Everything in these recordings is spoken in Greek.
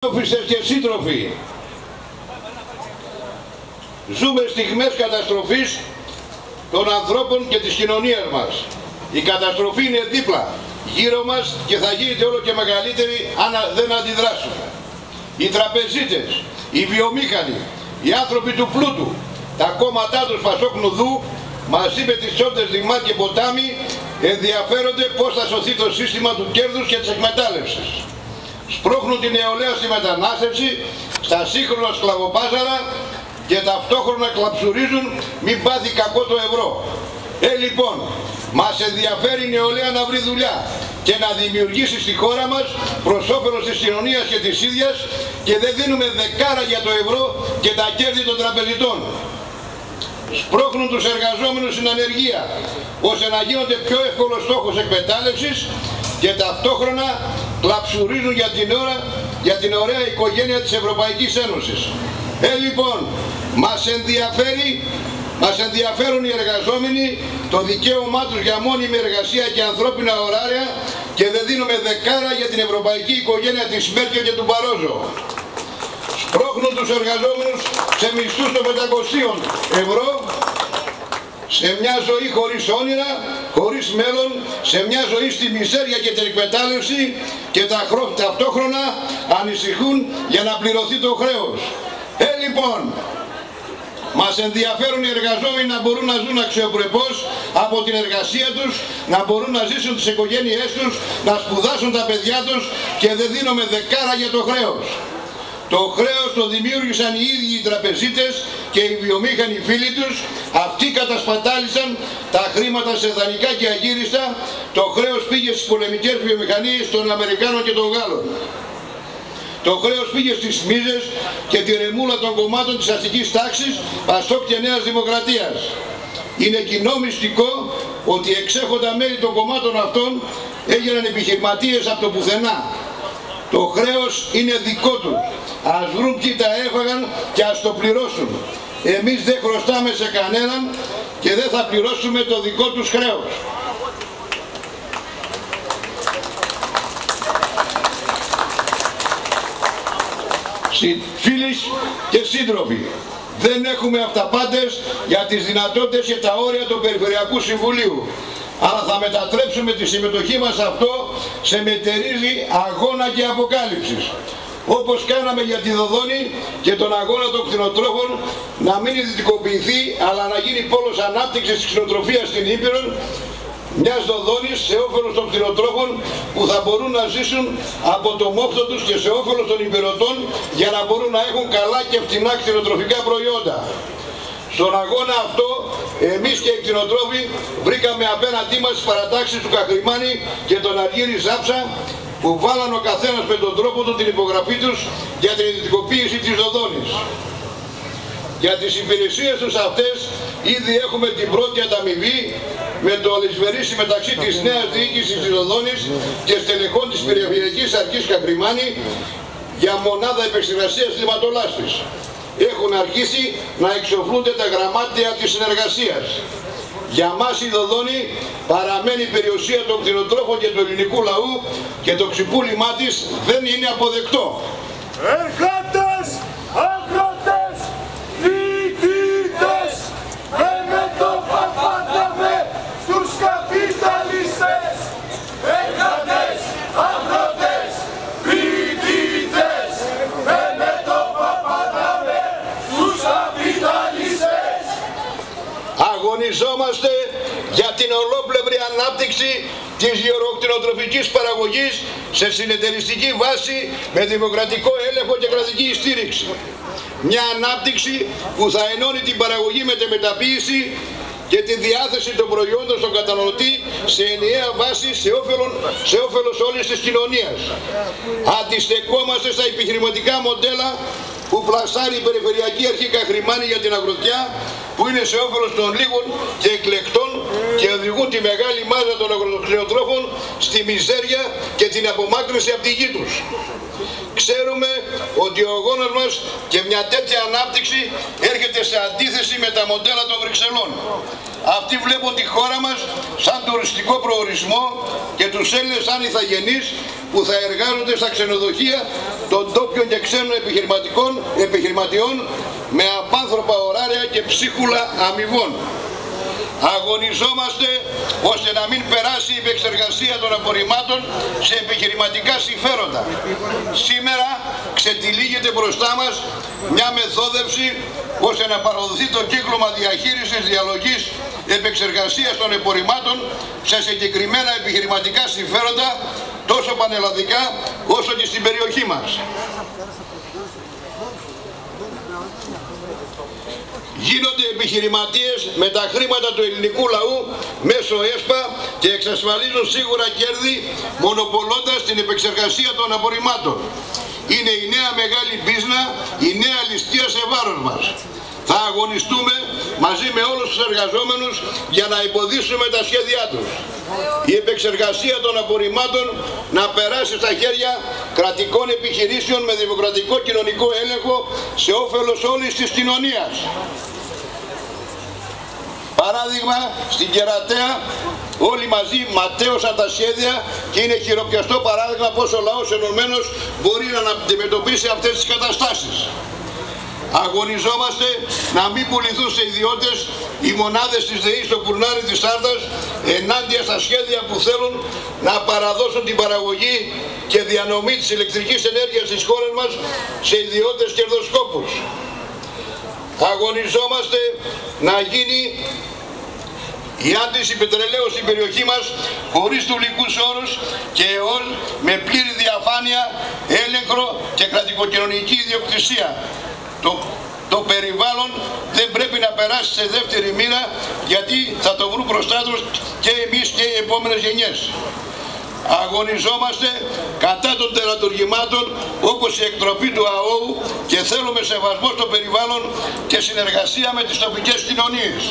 Σύντροφισσες και σύντροφοι, ζούμε στιγμές καταστροφής των ανθρώπων και της κοινωνίας μας. Η καταστροφή είναι δίπλα, γύρω μας και θα γίνεται όλο και μεγαλύτερη αν δεν αντιδράσουμε. Οι τραπεζίτες, οι βιομήχανοι, οι άνθρωποι του πλούτου, τα κόμματά τους Πασόκ Νουδού, μαζί με τις τσόντες Δημά και Ποτάμι, ενδιαφέρονται πώς θα σωθεί το σύστημα του κέρδους και της εκμετάλλευσης. Σπρώχνουν την νεολαία στη μετανάστευση, στα σύγχρονα σκλαβοπάζαρα και ταυτόχρονα κλαψουρίζουν μην πάθει κακό το ευρώ. Λοιπόν, μας ενδιαφέρει η νεολαία να βρει δουλειά και να δημιουργήσει στη χώρα μας προς όφελος της κοινωνίας και της ίδιας και δεν δίνουμε δεκάρα για το ευρώ και τα κέρδη των τραπεζιτών. Σπρώχνουν τους εργαζόμενους στην ανεργία, ώστε να γίνονται πιο εύκολος στόχος εκμετάλλευσης και ταυτόχρονα κλαψουρίζουν για την ωραία οικογένεια της Ευρωπαϊκής Ένωσης. Λοιπόν, μας ενδιαφέρουν οι εργαζόμενοι, το δικαίωμά τους για μόνιμη εργασία και ανθρώπινα ωράρια και δεν δίνουμε δεκάρα για την ευρωπαϊκή οικογένεια της Μέρκελ και του Μπαρόζο. Σπρώχνουν τους εργαζόμενους σε μισθούς των 500 ευρώ, σε μια ζωή χωρίς όνειρα, χωρίς μέλλον, σε μια ζωή στη μιζέρια και την εκμετάλλευση και ταυτόχρονα ανησυχούν για να πληρωθεί το χρέος. Λοιπόν, μας ενδιαφέρουν οι εργαζόμενοι να μπορούν να ζουν αξιοπρεπώς από την εργασία τους, να μπορούν να ζήσουν τις οικογένειές τους, να σπουδάσουν τα παιδιά τους και δεν δίνουμε δεκάρα για το χρέος. Το χρέος το δημιούργησαν οι ίδιοι οι τραπεζίτες και οι βιομήχανοι φίλοι τους. Αυτοί κατασπατάλησαν τα χρήματα σε δανεικά και αγύριστα. Το χρέος πήγε στις πολεμικές βιομηχανίες των Αμερικάνων και των Γάλλων. Το χρέος πήγε στις μίζες και τη ρεμούλα των κομμάτων της αστικής τάξης, Πασόκ και Νέας Δημοκρατίας. Είναι κοινό μυστικό ότι εξέχοντα μέλη των κομμάτων αυτών έγιναν επιχειρηματίες από το πουθενά. Το χρέος είναι δικό τους. Ας βρουν ποιοι τα έφαγαν και ας το πληρώσουν. Εμείς δεν χρωστάμε σε κανέναν και δεν θα πληρώσουμε το δικό τους χρέος. Φίλοι και σύντροφοι, δεν έχουμε αυταπάτες για τις δυνατότητες και τα όρια του Περιφερειακού Συμβουλίου. Αλλά θα μετατρέψουμε τη συμμετοχή μας αυτό σε μετερίζει αγώνα και αποκάλυψης. Όπως κάναμε για τη Δοδόνη και τον αγώνα των κτηνοτρόφων να μην ιδιωτικοποιηθεί αλλά να γίνει πόλος ανάπτυξης της κτηνοτροφίας στην Ήπειρο, μιας Δοδόνης σε όφελος των κτηνοτρόφων που θα μπορούν να ζήσουν από το μόχθο τους και σε όφελος των υπηρετών για να μπορούν να έχουν καλά και φτηνά κτηνοτροφικά προϊόντα. Στον αγώνα αυτό, εμείς και οι κτηνοτρόφοι βρήκαμε απέναντί μας τις παρατάξεις του Καχρημάνη και τον Αργύρη Ζάψα που βάλαν ο καθένας με τον τρόπο του την υπογραφή τους για την ιδιωτικοποίηση της Δοδόνης. Για τις υπηρεσίες τους αυτές ήδη έχουμε την πρώτη ανταμοιβή με το αλυσβερίσι μεταξύ της νέας διοίκησης της Δοδόνης και στελεχών της Περιφερειακής Αρχής Καχρημάνη για μονάδα επεξεργασίας λιματολάστης. Έχουν αρχίσει να εξοφλούνται τα γραμμάτια της συνεργασίας. Για μας η Δοδόνη παραμένει περιουσία των κτηνοτρόφων και του ελληνικού λαού και το ξυπούλημά της δεν είναι αποδεκτό. Εργάτες, αγρότες, φοιτητές, με το παπάταμε στους καπιταλιστές. Εργάτες, αγρότες, φοιτητές, με το παπάταμε στους καπιταλιστές. Αγωνιζόμαστε για την ολόπλευρη ανάπτυξη της γεωροκτηνοτροφικής παραγωγής σε συνεταιριστική βάση με δημοκρατικό έλεγχο και κρατική στήριξη. Μια ανάπτυξη που θα ενώνει την παραγωγή με τη μεταποίηση και τη διάθεση των προϊόντων στον καταναλωτή σε ενιαία βάση σε όφελος όλης της κοινωνίας. Αντιστεκόμαστε στα επιχειρηματικά μοντέλα που πλασάρει η Περιφερειακή Αρχή Καχρημάνη για την αγροτιά, που είναι σε όφελος των λίγων και εκλεκτών και οδηγούν τη μεγάλη μάζα των αγροκτηνοτρόφων στη μιζέρια και την απομάκρυνση από τη γη τους. Ξέρουμε ότι ο αγώνας μας και μια τέτοια ανάπτυξη έρχεται σε αντίθεση με τα μοντέλα των Βρυξελών. Αυτοί βλέπουν τη χώρα μας σαν τουριστικό προορισμό και τους Έλληνες σαν ηθαγενείς που θα εργάζονται στα ξενοδοχεία των ντόπιων και ξένων επιχειρηματιών με απάνθρωπα ωράρια και ψίχουλα αμοιβών. Αγωνιζόμαστε ώστε να μην περάσει η επεξεργασία των απορριμμάτων σε επιχειρηματικά συμφέροντα. Σήμερα ξετυλίγεται μπροστά μας μια μεθόδευση ώστε να παραδοθεί το κύκλωμα διαχείρισης, διαλογής, επεξεργασίας των απορριμμάτων σε συγκεκριμένα επιχειρηματικά συμφέροντα τόσο πανελλαδικά όσο και στην περιοχή μας. Γίνονται επιχειρηματίες με τα χρήματα του ελληνικού λαού μέσω ΕΣΠΑ και εξασφαλίζουν σίγουρα κέρδη μονοπολώντας την επεξεργασία των απορριμμάτων. Είναι η νέα μεγάλη μπίζνα, η νέα ληστεία σε βάρος μας. Θα αγωνιστούμε μαζί με όλους τους εργαζόμενους για να υποδείξουμε τα σχέδιά τους. Η επεξεργασία των απορριμμάτων να περάσει στα χέρια κρατικών επιχειρήσεων με δημοκρατικό κοινωνικό έλεγχο σε όφελος όλης της κοινωνίας. Παράδειγμα, στην Κερατέα όλοι μαζί ματέωσαν τα σχέδια και είναι χειροπιαστό παράδειγμα πως ο λαός ενωμένος μπορεί να αντιμετωπίσει αυτές τις καταστάσεις. Αγωνιζόμαστε να μην πουληθούν σε ιδιώτες οι μονάδες της ΔΕΗ στο Πουρνάρι της Άρδας ενάντια στα σχέδια που θέλουν να παραδώσουν την παραγωγή και διανομή της ηλεκτρικής ενέργειας της χώρας μας σε ιδιώτες κερδοσκόπους. Αγωνιζόμαστε να γίνει η άντληση πετρελαίου στην περιοχή μας χωρίς τουλικούς όρους και αιών με πλήρη διαφάνεια, έλεγχο και κρατικοκοινωνική ιδιοκτησία. Το περιβάλλον δεν πρέπει να περάσει σε δεύτερη μοίρα γιατί θα το βρουν μπροστά τους και εμείς και οι επόμενες γενιές. Αγωνιζόμαστε κατά των τερατουργημάτων όπως η εκτροπή του ΑΟΟΥ και θέλουμε σεβασμό στο περιβάλλον και συνεργασία με τις τοπικές κοινωνίες.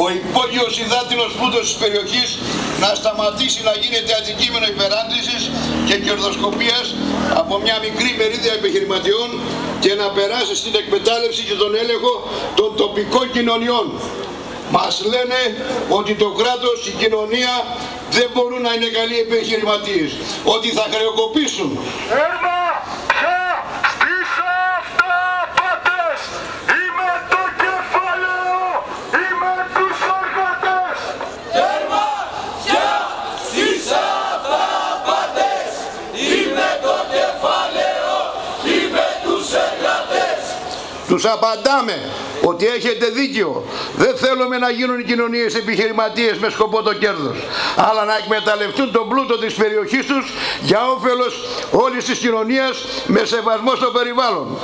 Ο υπόγειος υδάτινος πλούτος της περιοχής να σταματήσει να γίνεται αντικείμενο υπεράντλησης και κερδοσκοπίας από μια μικρή μερίδα επιχειρηματιών και να περάσει στην εκμετάλλευση και τον έλεγχο των τοπικών κοινωνιών. Μας λένε ότι το κράτος, η κοινωνία δεν μπορούν να είναι καλοί επιχειρηματίες, ότι θα χρεοκοπήσουν. Έρμα, πια, στήσα αυτά πάτες, είμαι το κεφάλαιο, είμαι τους εργατές. Έρμα, πια, στήσα αυτά πάτες, είμαι το κεφάλαιο, είμαι τους εργατές. Τους απαντάμε ότι έχετε δίκιο. Δεν θέλουμε να γίνουν οι κοινωνίες επιχειρηματίες με σκοπό το κέρδος, αλλά να εκμεταλλευτούν τον πλούτο της περιοχής τους για όφελος όλης της κοινωνίας με σεβασμό στο περιβάλλον.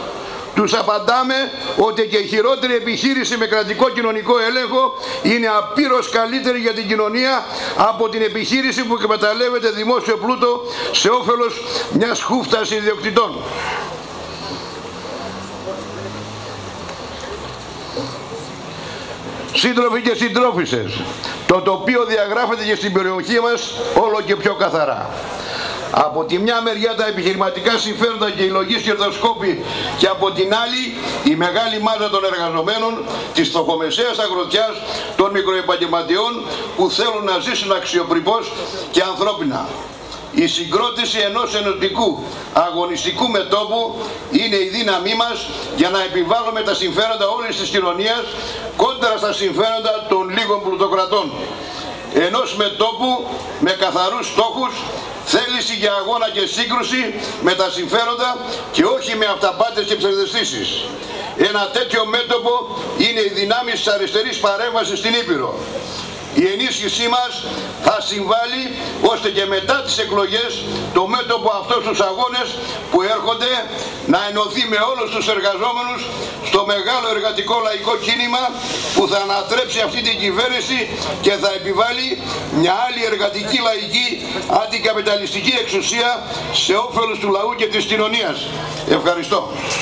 Τους απαντάμε ότι και η χειρότερη επιχείρηση με κρατικό κοινωνικό έλεγχο είναι απείρως καλύτερη για την κοινωνία από την επιχείρηση που εκμεταλλεύεται δημόσιο πλούτο σε όφελος μιας χούφτας ιδιοκτητών. Σύντροφοι και συντρόφισσες, το τοπίο διαγράφεται και στην περιοχή μας όλο και πιο καθαρά. Από τη μια μεριά τα επιχειρηματικά συμφέροντα και οι λογείς κερδοσκόποι και από την άλλη η μεγάλη μάζα των εργαζομένων της φτωχομεσαίας αγροτιάς, των μικροεπαγγελματιών που θέλουν να ζήσουν αξιοπρεπώς και ανθρώπινα. Η συγκρότηση ενός ενωτικού αγωνιστικού μετώπου είναι η δύναμή μας για να επιβάλλουμε τα συμφέροντα όλης της κοινωνίας κόντρα στα συμφέροντα των λίγων πλουτοκρατών. Ενός μετώπου με καθαρούς στόχους, θέληση για αγώνα και σύγκρουση με τα συμφέροντα και όχι με αυταπάτες και ψευδαισθήσεις. Ένα τέτοιο μέτωπο είναι οι δυνάμεις της αριστερής παρέμβασης στην Ήπειρο. Η ενίσχυσή μας θα συμβάλλει ώστε και μετά τις εκλογές το μέτωπο αυτός τους αγώνες που έρχονται να ενωθεί με όλους τους εργαζόμενους στο μεγάλο εργατικό λαϊκό κίνημα που θα ανατρέψει αυτή την κυβέρνηση και θα επιβάλλει μια άλλη εργατική λαϊκή αντικαπιταλιστική εξουσία σε όφελος του λαού και της κοινωνίας. Ευχαριστώ.